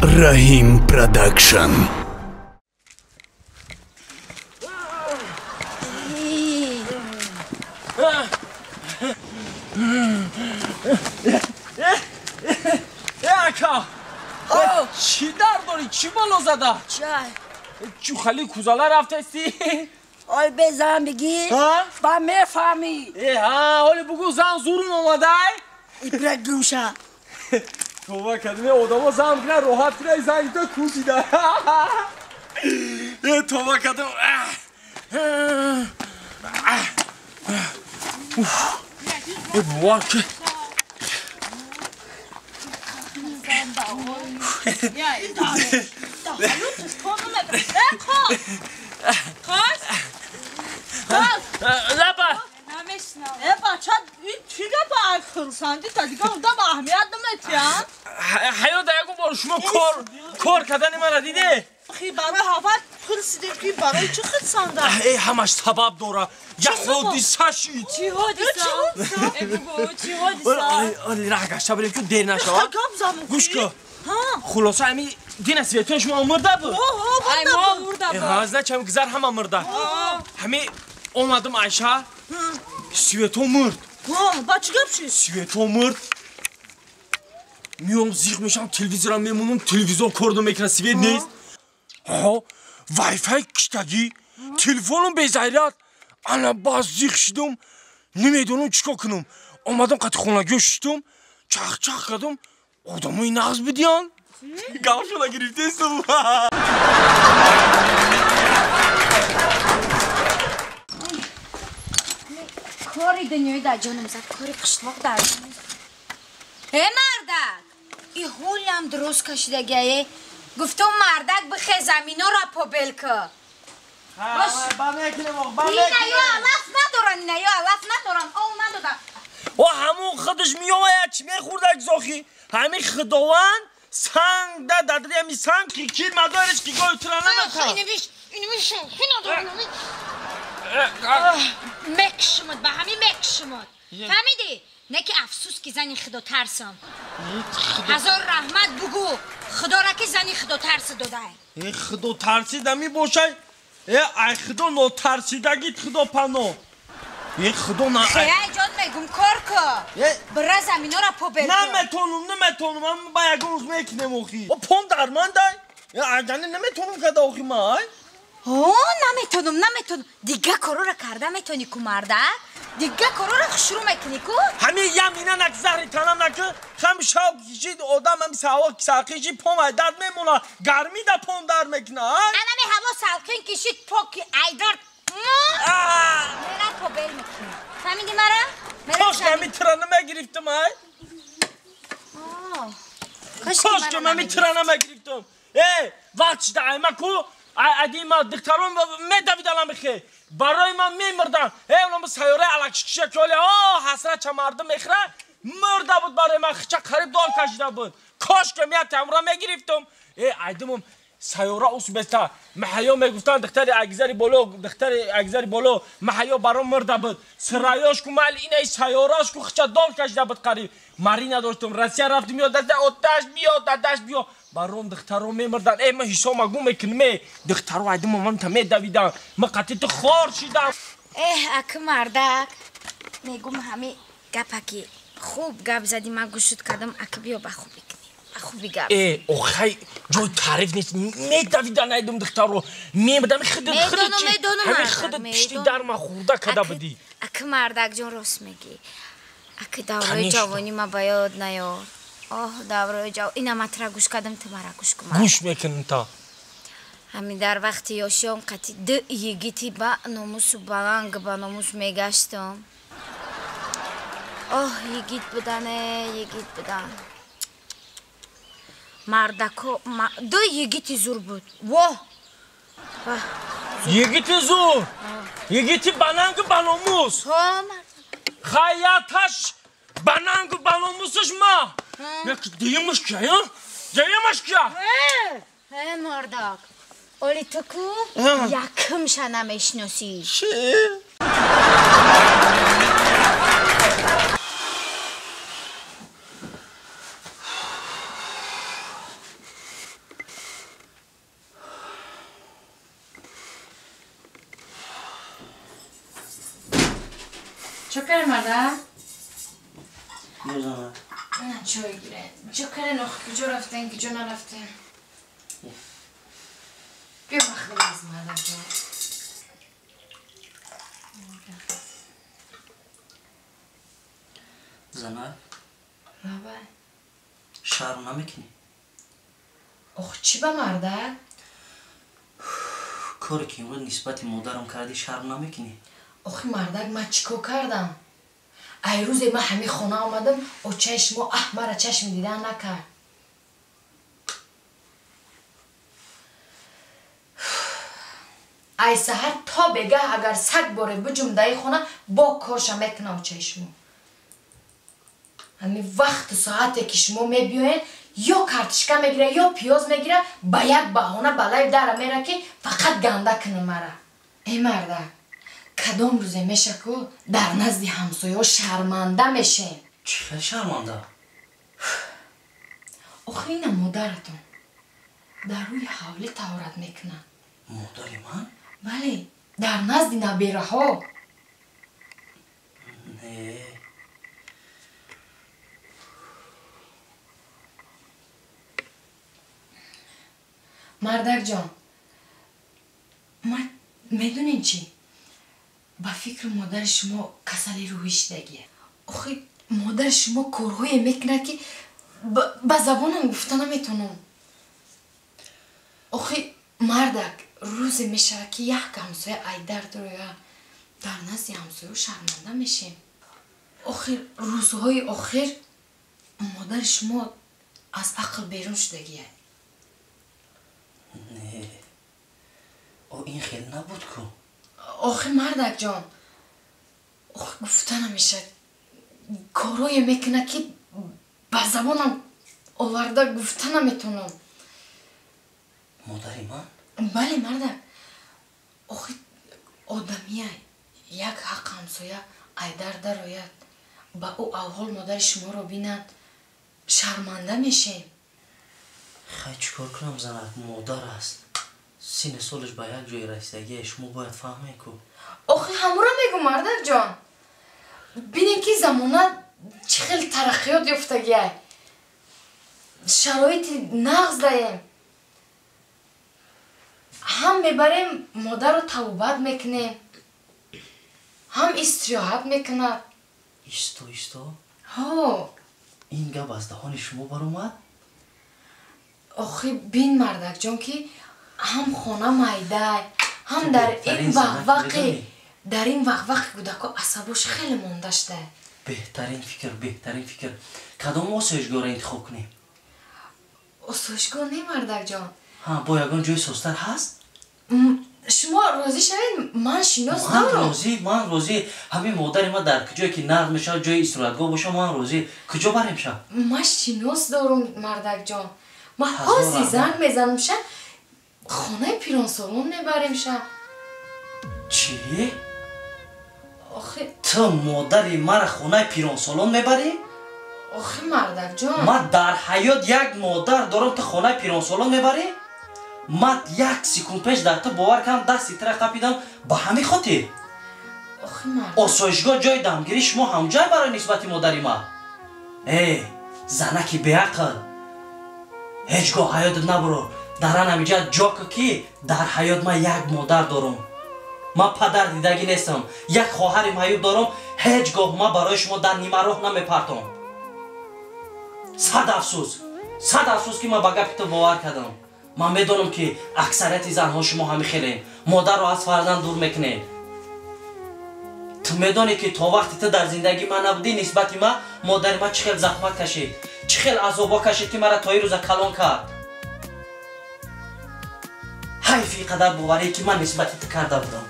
Rahim Production. اکا چی در داری؟ چی بالا زده؟ چی خیلی کوزاله رفته آی بزن بگی با میفهمی حالی بگو زن زورون اومده ایبرک گوشه توبه کدومه آدم زن بگیرن راحت کنه زنگ تا کوزیده توبه کدوم ای بوار که بچه این چی رو با خرسندی تا دیگه اونده با اهمیت نمیتیم حیات دیگه بارو شما کار کردن من را دیده خیلی برای هفت خرسیده که برای چه خرسنده ای همش سبب داره یک حادثه شید چی حادثه؟ بگو چی حادثه؟ آلی راه گشته بریم که دیر نشود گوش کن خلاصه همی دین سویتون شما مرده بود هازده چم گذر همه مرده همی اومدم عایشه سویتون مرد با چی گپ شید؟ سویتون مرد میام زیغ میشم تلویزیون میمونم تلویزیون کردم میکنه سویت نیست وای فای کشتگی تلفنم بزایرد انا باز زیغ شدم نمیدونم چیکار کنم اومدم قطع خونگی شدم چخ کردم آدمای نغز بدیان گام شده گرفته استم کاری دنیای در جانم زد کاری قشتواق در جانم زد مردک این حولی هم درست کشیده گیه گفتم مردک بخی زمینا را پابل که باش اینه یا علف ندارن او ندادن و همون خودش میاماید چی میخوردک زاخی همین خداوند سنگ در دادی همی سنگ که کیر مدارش که گوی ترانه نکن اینو بیش مکشمد به همین مکشمد فهمیدی؟ نه که افسوس که زنی خدا ترسم هزار رحمت بگو خدا را که زنی خدا ترس داده ای خدا ترسیده می باشه ای خدا نو ترسیدگیت خدا پناه ای خدا نه خیلی جان میگم کار که برای زمین ها را پا بلکن نمیتونم من با یک روز میکنم اوخی و پون درمان دای اگرنه نمیتونم که اوخی ما نمیتونم دیگه کارو را کرده میتونی که مرده دیگه کارو را شروع میکنی که همین یمینه نک زهری تنم نکه هم شاب کشید آدم هم ساقیشی پوم درد میمونه گرمی در پوم در میکنه انمی هوا سلقین کشید پاکی ایدار میره پا بل میکنی فهمیدی مرا؟ کاش که همی ترانه میگرفتم کاش که همی ترانه میگرفتم وقت شده ایمه کو ادی ما دکترون میدوید الان بخی برای من میمردن اونم سیاره الکشکشه که حسرت چه مردم میخره مرده بود برای من چه قریب دار کشیده بود کاش که میاد تمرا میگرفتم ایدمم سیاره اوس بسته محیا میگفتن دختر اگزاری بالا محیا برام مرده بود سرایاش که مال اینه سیارهاش که خچه دار کشیده بود قریب مری نداشتم رسیه رفتم یاد آتش بیا برام دخترها میمردن من حسام گم میکنم دخترها ایدم من تا میدویدن من قطعی تو خار شیدم اک مردک میگم همه گپکی خوب گپ زدی من گوشت کردم اک بیا بخوبی خوبی گپ اوخی جای تعریف نیست میدویدن ایدم دخترها میمردن همه خودت پشتی در من خورده کده بدی اک مردک جان راست میگی اک دوره جوانی ما باید نیار دوره جوانی اینا مطرح گوش کردم تو مرا گوش کن گوش میکنم تا همین در وقتی یاشیان قطعی ده یگیتی با ناموس و بلنگ با ناموس میگشتم یگیت بدن مردکو دو یگیتی زور بود یگیتی زور یگیتی بلنگ با ناموس خیاتش بلنگ با ناموسش ما دیمش که مردک اولی تو کو یکم شنه میشناسی چه؟ چکر مردک؟ بزنم نه چای گیره چکر نخ کجا رفتن کجا نرفتن بیا بخیل از مردک جان زنب رابع شرم نمیکنی اخ چی با مردک؟ کاری که امروز نسبت مادرم کردی شرم نمیکنی اخی مردک من چیکو کردم؟ ای روز من همین خونه آمدم و چشم احمر چشم دیدن نکرد ای سهر تا بگه اگر 100 باره بجم دای خونه با کارشم میکنم چشمو همین وقت ساعتی که شما میبیاین یا کارتشکا میگیره یا پیاز میگیره با یک بهانه بالای در میره که فقط گنده کنه مرا ای مردک کدام روزه میشه که در نزد همسایه شرمنده میشین چه شرمنده؟ آخه این مادرتون در روی حوله تهارت میکنن مادری من؟ بله در نزد نبیره ها نه مردک جان من میدونین چی؟ با فکر مادر شما کسل روحی شدگیه آخه مادر شما کارهایی میکنه که با زبانم گفتن نمیتونم آخه مردک روزی میشه که یک همسایه ایدر داره در نزد همسایه شرمنده میشیم آخر روزهای آخر مادر شما از عقل بیرون شدگیه نه او این خیلی نبود که آخه مردک جان آخه گفتن میشه کارایی میکنه که با زبانم آورده گفتن نمیتونم مادری من؟ بله مردک آخه آدمیه یک حق همسایه ایدر در آید با او اول مادر شما رو بیند شرمنده میشه خیلی چکار کنم زنک مادر است سین سالش با یک جای رسیدگی شما باید فهمه که آخه همون را میگو مردک جان بینین که زمانه چه خیلی ترقیات یافتگیه شرایط نغز داریم هم میبریم مادر رو توبت میکنیم هم استراحت میکنه ایستو ها این گپ از دهان شما بر اومد؟ آخه بین مردک جان که هم خانه مایده هم در این وقت کودکا عصباش خیلی مونده شده بهترین فکر کدام آسایشگاه را انتخاب کنیم؟ آسایشگاه نه مردک جان ها با یگان جای سوستر هست؟ شما راضی شوید من شناس من دارم راضی همین مادر ما در کجایی که نقد میشه جای استراحتگاه باشه من راضی کجا بریم شم؟ من شناس دارم مردک جان ما حاضی زنگ میزنم شم خانه پیران سالون میبریم شم چی؟ آخه تو مادری مرا خانه پیران سالون میبری؟ آخه مردک جان من در حیات یک مادر دارم تو خانه پیران سالون میبری؟ من یک سکون پیش در تو باور کنم دستی تره قپیدم با همین خاطر آخه مردک آسایشگاه جای دمگیری شما هم جای برای نسبت مادری ما ای زنکی بیعقل هیچگاه حیات نبرو در نمیجا جا که در حیات من یک مادر دارم من پدر دیدگی نیستم یک خواهر معیوب دارم هیچگاه ما برای شما در نیمه راه نمیپرتم صد افسوس که من با گپ تو باور کردم من میدونم که اکثریت زنها شما همین خیلی مادر رو از فرزند دور میکنین تو میدونی که تا وقتی تو در زندگی من نبودی نسبت من مادر من چه خیلی زحمت کشید چه خیلی عذابا کشید که مرا تا این روز کلان کرد حیفی قدر باوری که من نسبت تو کرده بودم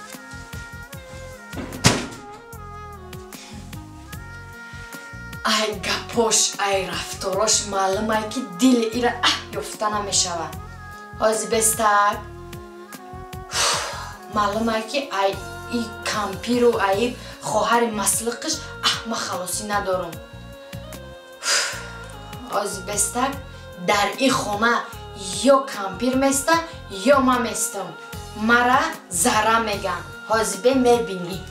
ای گپاش ای رفتاراش معلومه که دل ایره یافته نمیشود حاضی بستر معلومه که ای کمپیر و ای خواهر مسلقش ما خلاصی ندارم حاضی بستر در این خانه یا کمپیر میسته یا من میستم مرا زهره میگن حاضی به میبینی